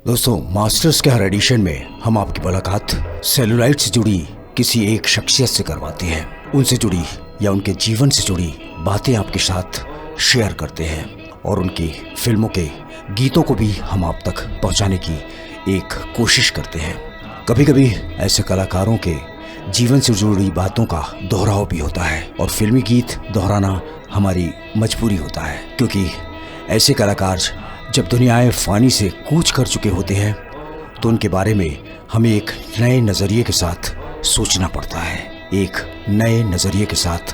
दोस्तों, मास्टर्स के हर एडिशन में हम आपकी मुलाकात सेलुलाइट से जुड़ी किसी एक शख्सियत से करवाते हैं। उनसे जुड़ी या उनके जीवन से जुड़ी बातें आपके साथ शेयर करते हैं और उनकी फिल्मों के गीतों को भी हम आप तक पहुंचाने की एक कोशिश करते हैं। कभी कभी ऐसे कलाकारों के जीवन से जुड़ी बातों का दोहराव भी होता है और फिल्मी गीत दोहराना हमारी मजबूरी होता है, क्योंकि ऐसे कलाकार जब दुनियाए फ़ानी से कूच कर चुके होते हैं तो उनके बारे में हमें एक नए नज़रिए के साथ सोचना पड़ता है, एक नए नज़रिए के साथ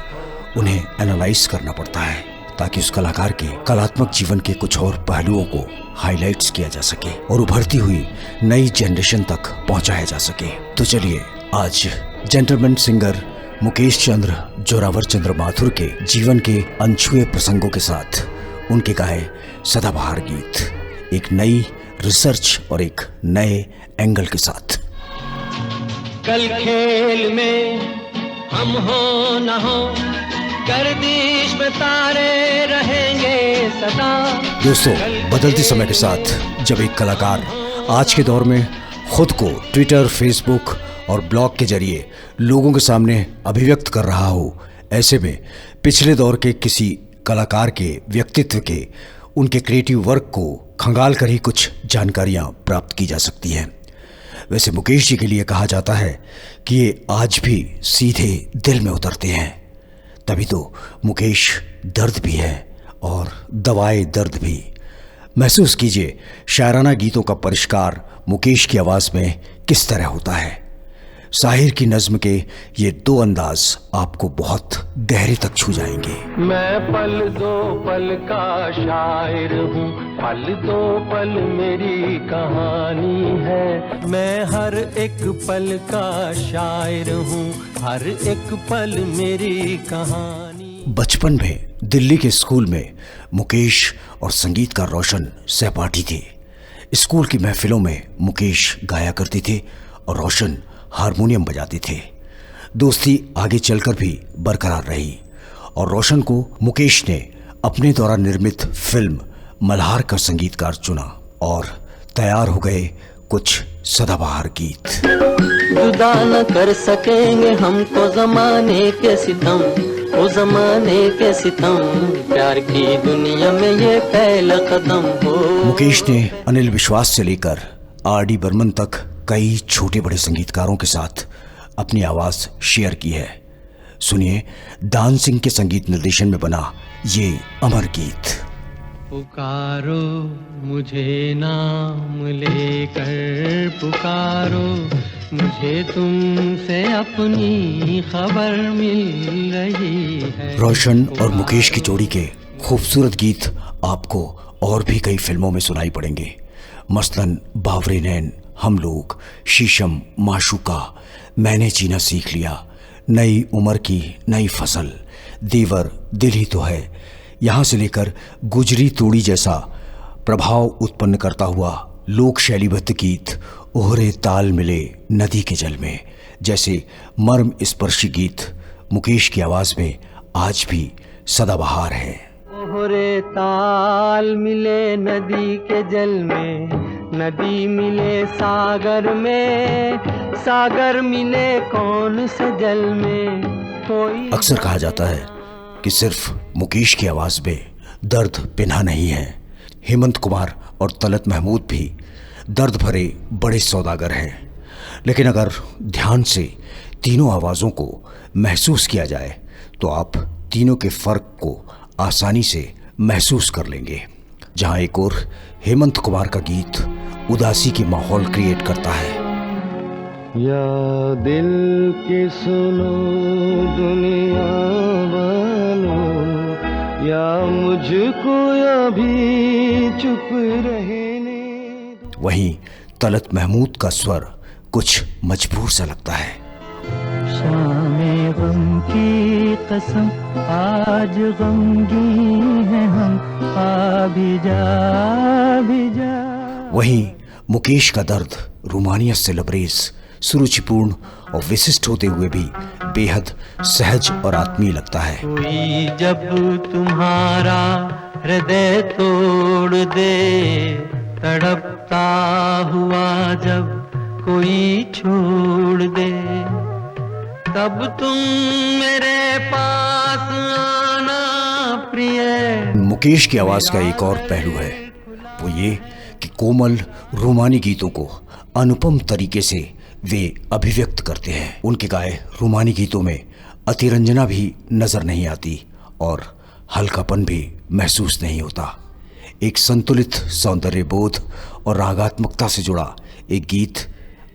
उन्हें एनालाइज करना पड़ता है, ताकि उस कलाकार के कलात्मक जीवन के कुछ और पहलुओं को हाईलाइट्स किया जा सके और उभरती हुई नई जनरेशन तक पहुंचाया जा सके। तो चलिए आज जेंटलमैन सिंगर मुकेश चंद्र जोरावर चंद्र माथुर के जीवन के अनछुए प्रसंगों के साथ उनके गाए सदाबहार गीत एक नई रिसर्च और एक नए एंगल के साथ। कल खेल में हम हो न हो, गर्दिश में तारे रहेंगे सदा। दोस्तों, बदलते समय के साथ जब एक कलाकार आज के दौर में खुद को ट्विटर, फेसबुक और ब्लॉग के जरिए लोगों के सामने अभिव्यक्त कर रहा हो, ऐसे में पिछले दौर के किसी कलाकार के व्यक्तित्व के, उनके क्रिएटिव वर्क को खंगाल कर ही कुछ जानकारियां प्राप्त की जा सकती हैं। वैसे मुकेश जी के लिए कहा जाता है कि ये आज भी सीधे दिल में उतरते हैं, तभी तो मुकेश दर्द भी है और दवाए दर्द भी। महसूस कीजिए शायराना गीतों का परिष्कार मुकेश की आवाज़ में किस तरह होता है। साहिर की नज्म के ये दो अंदाज आपको बहुत गहरे तक छू जाएंगे। मैं पल दो पल का शायर हूँ, पल दो पल मेरी कहानी है। मैं हर एक पल का शायर हूँ, हर एक पल मेरी कहानी। बचपन में दिल्ली के स्कूल में मुकेश और संगीतकार रोशन सहपाठी थे। स्कूल की महफिलों में मुकेश गाया करते थे और रोशन हारमोनियम बजाते थे। दोस्ती आगे चलकर भी बरकरार रही और रोशन को मुकेश ने अपने द्वारा निर्मित फिल्म मल्हार का संगीतकार चुना और तैयार हो गए कुछ सदाबहार गीत। जुदा न कर सकेंगे हमको जमाने के सितम, ओ जमाने के सितम, प्यार की दुनिया में ये पहला कदम हो। मुकेश ने अनिल विश्वास से लेकर आर.डी. बर्मन तक कई छोटे बड़े संगीतकारों के साथ अपनी आवाज शेयर की है। सुनिए दान सिंह के संगीत निर्देशन में बना ये अमर गीत। पुकारो मुझे नाम लेकर, पुकारो मुझे तुमसे अपनी खबर मिल रही है। रोशन और मुकेश की जोड़ी के खूबसूरत गीत आपको और भी कई फिल्मों में सुनाई पड़ेंगे, मसलन बावरे नैन, हम लोग, शीशम, माशूका, मैंने जीना सीख लिया, नई उम्र की नई फसल, देवर, दिल ही तो है, यहाँ से लेकर गुजरी तोड़ी जैसा प्रभाव उत्पन्न करता हुआ लोक शैलीबद्ध गीत ओहरे ताल मिले नदी के जल में जैसे मर्म स्पर्शी गीत मुकेश की आवाज में आज भी सदाबहार है। ओहरे ताल मिले नदी के जल में, नदी मिले सागर में, सागर मिले कौन से जल में कोई। अक्सर कहा जाता है कि सिर्फ मुकेश की आवाज में दर्द पिन्हा नहीं है। हेमंत कुमार और तलत महमूद भी दर्द भरे बड़े सौदागर हैं, लेकिन अगर ध्यान से तीनों आवाज़ों को महसूस किया जाए तो आप तीनों के फर्क को आसानी से महसूस कर लेंगे। जहां एक और हेमंत कुमार का गीत उदासी की माहौल क्रिएट करता है। या दिल की सुनो दुनिया वालों, या मुझको अभी चुप रहने। वहीं तलत महमूद का स्वर कुछ मजबूर सा लगता है। शामे गम की कसम आज गमगीन है हम, आ भी जा। वहीं मुकेश का दर्द रूमानियत से लबरेज, सुरुचिपूर्ण और विशिष्ट होते हुए भी बेहद सहज और आत्मीय लगता है। कोई जब तुम्हारा हृदय तोड़ दे तड़पता हुआ जब कोई छोड़ दे, तब तुम मेरे पास आना प्रिय। मुकेश की आवाज का एक और पहलू है, वो ये कि कोमल रोमानी गीतों को अनुपम तरीके से वे अभिव्यक्त करते हैं। उनके गाए रोमानी गीतों में अतिरंजना भी नजर नहीं आती और हल्कापन भी महसूस नहीं होता। एक संतुलित सौंदर्य बोध और रागात्मकता से जुड़ा एक गीत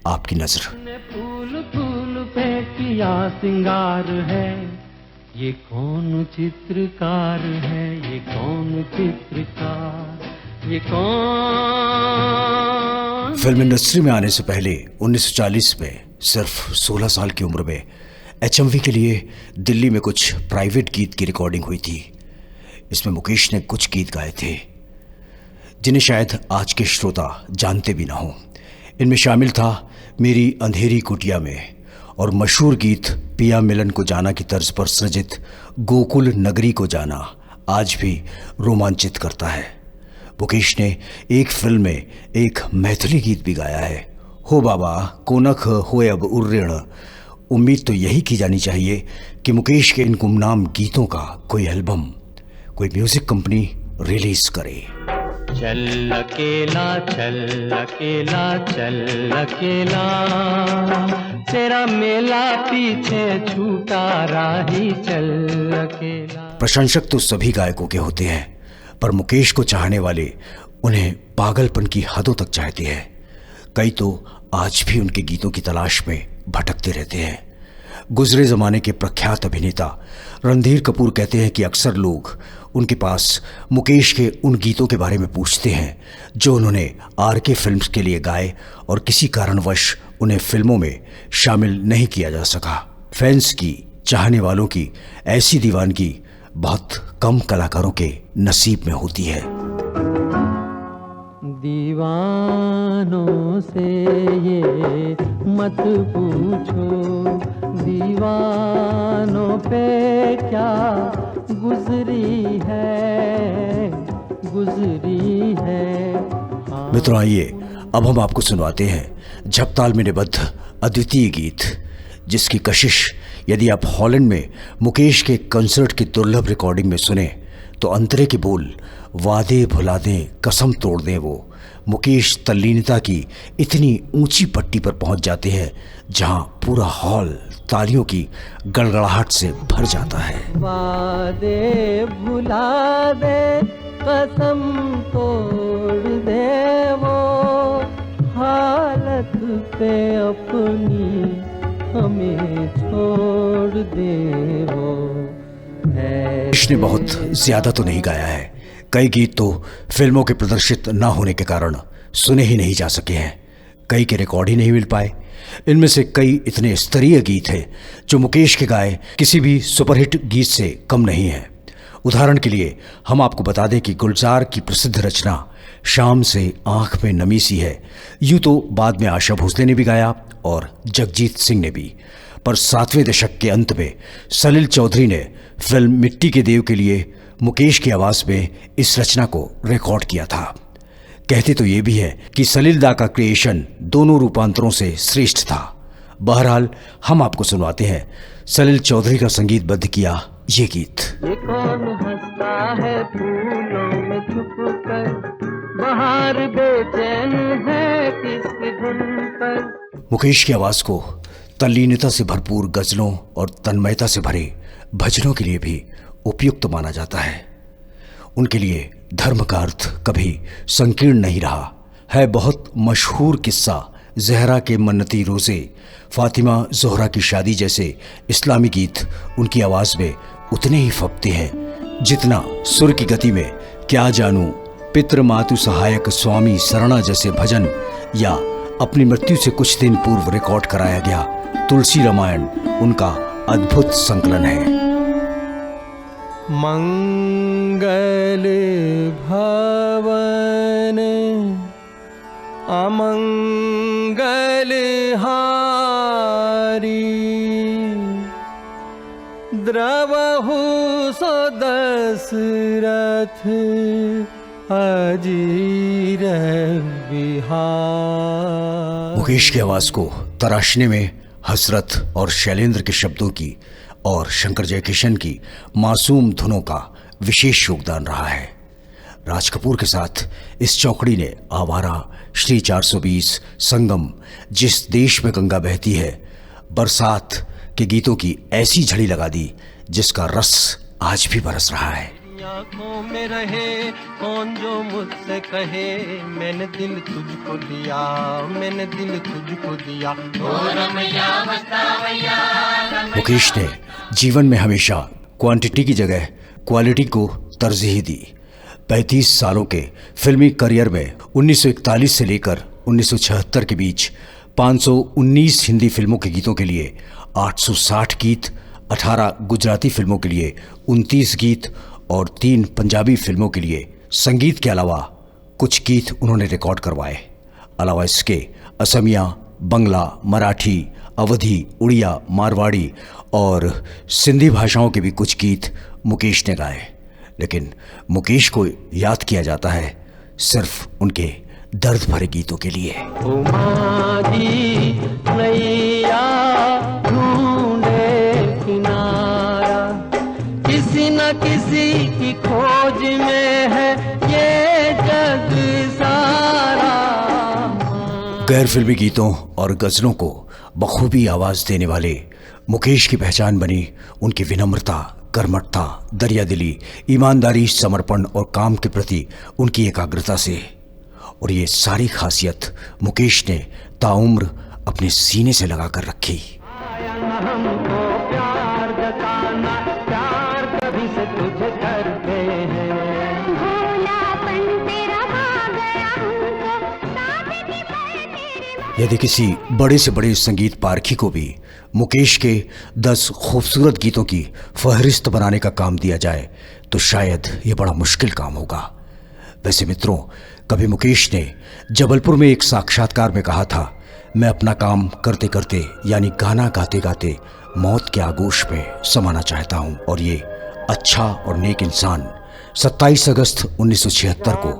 आपकी नजर। फूल फूल पे किया सिंगार है, ये कौन चित्रकार है, ये कौन चित्रकार, ये कौन। फिल्म इंडस्ट्री में आने से पहले 1940 में सिर्फ 16 साल की उम्र में HMV के लिए दिल्ली में कुछ प्राइवेट गीत की रिकॉर्डिंग हुई थी। इसमें मुकेश ने कुछ गीत गाए थे जिन्हें शायद आज के श्रोता जानते भी ना हो। इनमें शामिल था मेरी अंधेरी कुटिया में और मशहूर गीत पिया मिलन को जाना की तर्ज पर सृजित गोकुल नगरी को जाना आज भी रोमांचित करता है। मुकेश ने एक फिल्म में एक मैथिली गीत भी गाया है, हो बाबा कोनख होए अब उर्रेण। उम्मीद तो यही की जानी चाहिए कि मुकेश के इन गुमनाम गीतों का कोई एल्बम, कोई म्यूजिक कंपनी रिलीज करे। चल अकेला चल अकेला चल अकेला, तेरा मेला पीछे छूटा राही चल अकेला। प्रशंसक तो सभी गायकों के होते हैं, पर मुकेश को चाहने वाले उन्हें पागलपन की हदों तक चाहते हैं। कई तो आज भी उनके गीतों की तलाश में भटकते रहते हैं। गुजरे जमाने के प्रख्यात अभिनेता रणधीर कपूर कहते हैं कि अक्सर लोग उनके पास मुकेश के उन गीतों के बारे में पूछते हैं जो उन्होंने RK फिल्म्स के लिए गाए और किसी कारणवश उन्हें फिल्मों में शामिल नहीं किया जा सका। फैंस की, चाहने वालों की ऐसी दीवानगी बहुत कम कलाकारों के नसीब में होती है। दीवानों से ये मत पूछो, दीवानों पे क्या गुजरी है, गुजरी है। मित्रों आइए अब हम आपको सुनवाते हैं झपताल में निबद्ध अद्वितीय गीत, जिसकी कशिश यदि आप हॉलैंड में मुकेश के कंसर्ट की दुर्लभ रिकॉर्डिंग में सुने तो अंतरे के बोल वादे भुला दें कसम तोड़ दें वो मुकेश तल्लीनता की इतनी ऊंची पट्टी पर पहुंच जाते हैं जहां पूरा हॉल तालियों की गड़गड़ाहट से भर जाता है। वादे भुला दे कसम तोड़ दे वो हालत पे अपनी हमें छोड़ दे वो। मुकेश ने बहुत ज्यादा तो नहीं गाया है, कई गीत तो फिल्मों के प्रदर्शित न होने के कारण सुने ही नहीं जा सके हैं, कई के रिकॉर्ड ही नहीं मिल पाए। इनमें से कई इतने स्तरीय गीत हैं जो मुकेश के गाए किसी भी सुपरहिट गीत से कम नहीं है। उदाहरण के लिए हम आपको बता दें कि गुलजार की प्रसिद्ध रचना शाम से आंख में नमी सी है, यूं तो बाद में आशा भोसले ने भी गाया और जगजीत सिंह ने भी, पर 7वें दशक के अंत में सलिल चौधरी ने फिल्म मिट्टी के देव के लिए मुकेश की आवाज में इस रचना को रिकॉर्ड किया था। कहते तो ये भी है कि सलिल दा का क्रिएशन दोनों रूपांतरों से श्रेष्ठ था। बहरहाल हम आपको सुनवाते हैं सलिल चौधरी का संगीतबद्ध किया ये गीत। ये कौन हंसता है फूलों में छुपकर, बाहर बेचैन है किसकी धुन पर। मुकेश की आवाज को तल्लीनता से भरपूर गजलों और तन्मयता से भरे भजनों के लिए भी उपयुक्त माना जाता है। उनके लिए धर्म का अर्थ कभी संकीर्ण नहीं रहा है। बहुत मशहूर किस्सा जहरा के मन्नती रोज़े, फातिमा जोहरा की शादी जैसे इस्लामी गीत उनकी आवाज़ में उतने ही फबते हैं जितना सुर की गति में क्या जानू, पितृ मातु सहायक स्वामी शरणा जैसे भजन, या अपनी मृत्यु से कुछ दिन पूर्व रिकॉर्ड कराया गया तुलसी रामायण उनका अद्भुत संकलन है। मंगल भवन अमंगल हारी, द्रवहु सो दशरथ अजीर बिहार। मुकेश की आवाज को तराशने में हसरत और शैलेंद्र के शब्दों की और शंकर जयकिशन की मासूम धुनों का विशेष योगदान रहा है। राज कपूर के साथ इस चौकड़ी ने आवारा, श्री 420, संगम, जिस देश में गंगा बहती है, बरसात के गीतों की ऐसी झड़ी लगा दी जिसका रस आज भी बरस रहा है। आँखों में रहे कौन जो मुझसे कहे, मैंने दिल तुझको दिया, मैंने दिल तुझको दिया। मुकेश ने जीवन में हमेशा क्वांटिटी की जगह क्वालिटी को तरजीह दी। 35 सालों के फिल्मी करियर में 1941 से लेकर 1976 के बीच 519 हिंदी फिल्मों के गीतों के लिए 860 गीत, 18 गुजराती फिल्मों के लिए 29 गीत और 3 पंजाबी फिल्मों के लिए संगीत के अलावा कुछ गीत उन्होंने रिकॉर्ड करवाए। अलावा इसके असमिया, बंगला, मराठी, अवधी, उड़िया, मारवाड़ी और सिंधी भाषाओं के भी कुछ गीत मुकेश ने गाए। लेकिन मुकेश को याद किया जाता है सिर्फ उनके दर्द भरे गीतों के लिए। नैया ढूंढे किनारा, किसी न किसी की खोज में है ये जग सारा। गैर फिल्मी गीतों और गजलों को बखूबी आवाज देने वाले मुकेश की पहचान बनी उनकी विनम्रता, कर्मठता, दरियादिली, ईमानदारी, समर्पण और काम के प्रति उनकी एकाग्रता से। और ये सारी खासियत मुकेश ने ताउम्र अपने सीने से लगा कर रखी। हमको प्यार जताना, प्यार कभी से तुझे करते हैं, भोलापन तेरा आ गया हमको, साथ की तेरी। यदि किसी बड़े से बड़े संगीत पारखी को भी मुकेश के 10 खूबसूरत गीतों की फहरिस्त बनाने का काम दिया जाए तो शायद ये बड़ा मुश्किल काम होगा। वैसे मित्रों, कभी मुकेश ने जबलपुर में एक साक्षात्कार में कहा था, मैं अपना काम करते करते यानी गाना गाते गाते मौत के आगोश में समाना चाहता हूं। और ये अच्छा और नेक इंसान 27 अगस्त 1976 को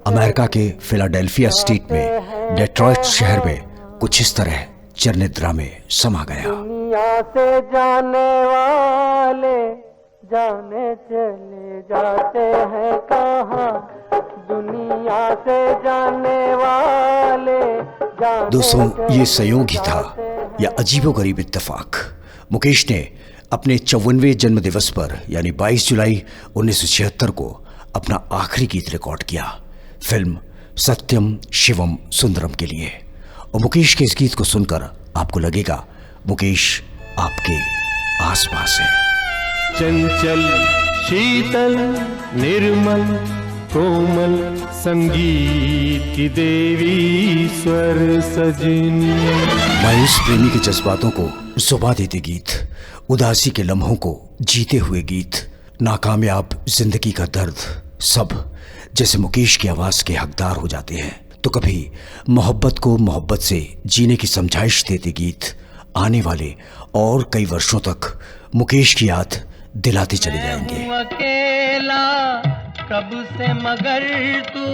अमेरिका के फिलाडेल्फिया स्टेट में डेट्रॉइट शहर में कुछ इस तरह चरनिद्रा में समा गया। दुनिया से जाने वाले जाने चले जाते हैं कहाँ, दुनिया से जाने वाले जाने। दोस्तों, ये संयोग ही था या अजीबोगरीब इत्तेफाक। मुकेश ने अपने 54वें जन्म दिवस पर यानी 22 जुलाई 1976 को अपना आखिरी गीत रिकॉर्ड किया फिल्म सत्यम शिवम सुंदरम के लिए। और मुकेश के इस गीत को सुनकर आपको लगेगा मुकेश आपके आसपास है। चंचल, शीतल, निर्मल, कोमल, संगीत की देवी, स्वर सजनी। मायूस प्रेमी के जज्बातों को जुबा देते गीत, उदासी के लम्हों को जीते हुए गीत, नाकामयाब जिंदगी का दर्द, सब जैसे मुकेश की आवाज के हकदार हो जाते हैं। तो कभी मोहब्बत को मोहब्बत से जीने की समझाइश देते गीत आने वाले और कई वर्षों तक मुकेश की याद दिलाते चले जाएंगे। अकेला कब से मगर तू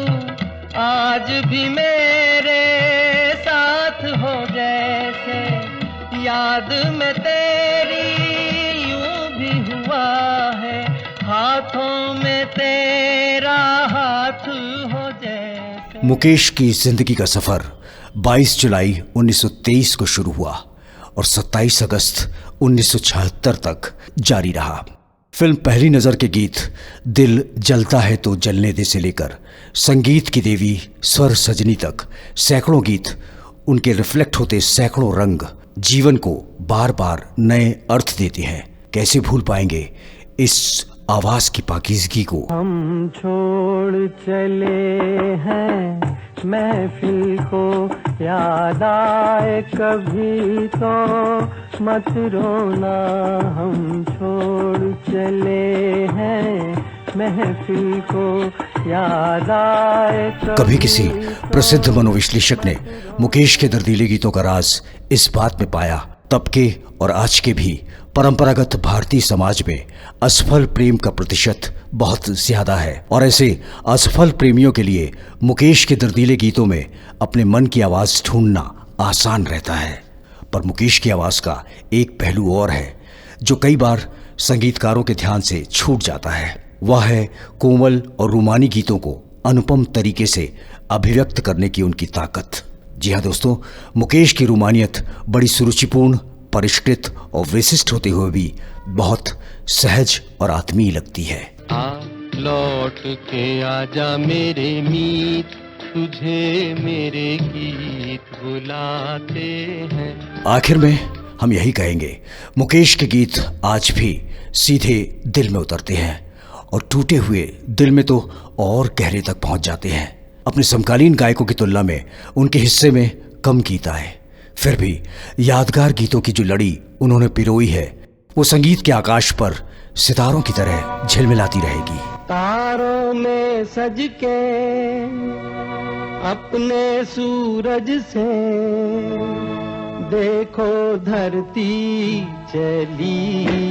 आज भी मेरे साथ हो, जैसे याद में तेरी यूं भी हुआ है, हाथों में तेरा हाथ हो जैसे। मुकेश की जिंदगी का सफर 22 जुलाई 1923 को शुरू हुआ और 27 अगस्त 1976 तक जारी रहा। फिल्म पहली नजर के गीत दिल जलता है तो जलने दे से लेकर संगीत की देवी स्वर सजनी तक सैकड़ों गीत, उनके रिफ्लेक्ट होते सैकड़ों रंग जीवन को बार बार नए अर्थ देते हैं। कैसे भूल पाएंगे इस आवाज की पाकीज़गी को। हम छोड़ चले हैं महफिल को, याद आए कभी तो मत रोना। हम छोड़ चले हैं महफिल को, याद आए कभी किसी प्रसिद्ध मनोविश्लेषक ने मुकेश के दर्दीले गीतों का राज इस बात में पाया, तब के और आज के भी परंपरागत भारतीय समाज में असफल प्रेम का प्रतिशत बहुत ज्यादा है और ऐसे असफल प्रेमियों के लिए मुकेश के दर्दीले गीतों में अपने मन की आवाज ढूंढना आसान रहता है। पर मुकेश की आवाज का एक पहलू और है जो कई बार संगीतकारों के ध्यान से छूट जाता है। वह है कोमल और रूमानी गीतों को अनुपम तरीके से अभिव्यक्त करने की उनकी ताकत। जी हाँ दोस्तों, मुकेश की रूमानियत बड़ी सुरुचिपूर्ण, परिष्कृत और विशिष्ट होते हुए भी बहुत सहज और आत्मीय लगती है। आ लौट के आजा मेरे मीत, तुझे मेरे गीत बुलाते हैं। आखिर में हम यही कहेंगे, मुकेश के गीत आज भी सीधे दिल में उतरते हैं और टूटे हुए दिल में तो और गहरे तक पहुंच जाते हैं। अपने समकालीन गायकों की तुलना में उनके हिस्से में कम गीत आए, फिर भी यादगार गीतों की जो लड़ी उन्होंने पिरोई है वो संगीत के आकाश पर सितारों की तरह झिलमिलाती रहेगी। तारों में सज के अपने सूरज से देखो धरती चली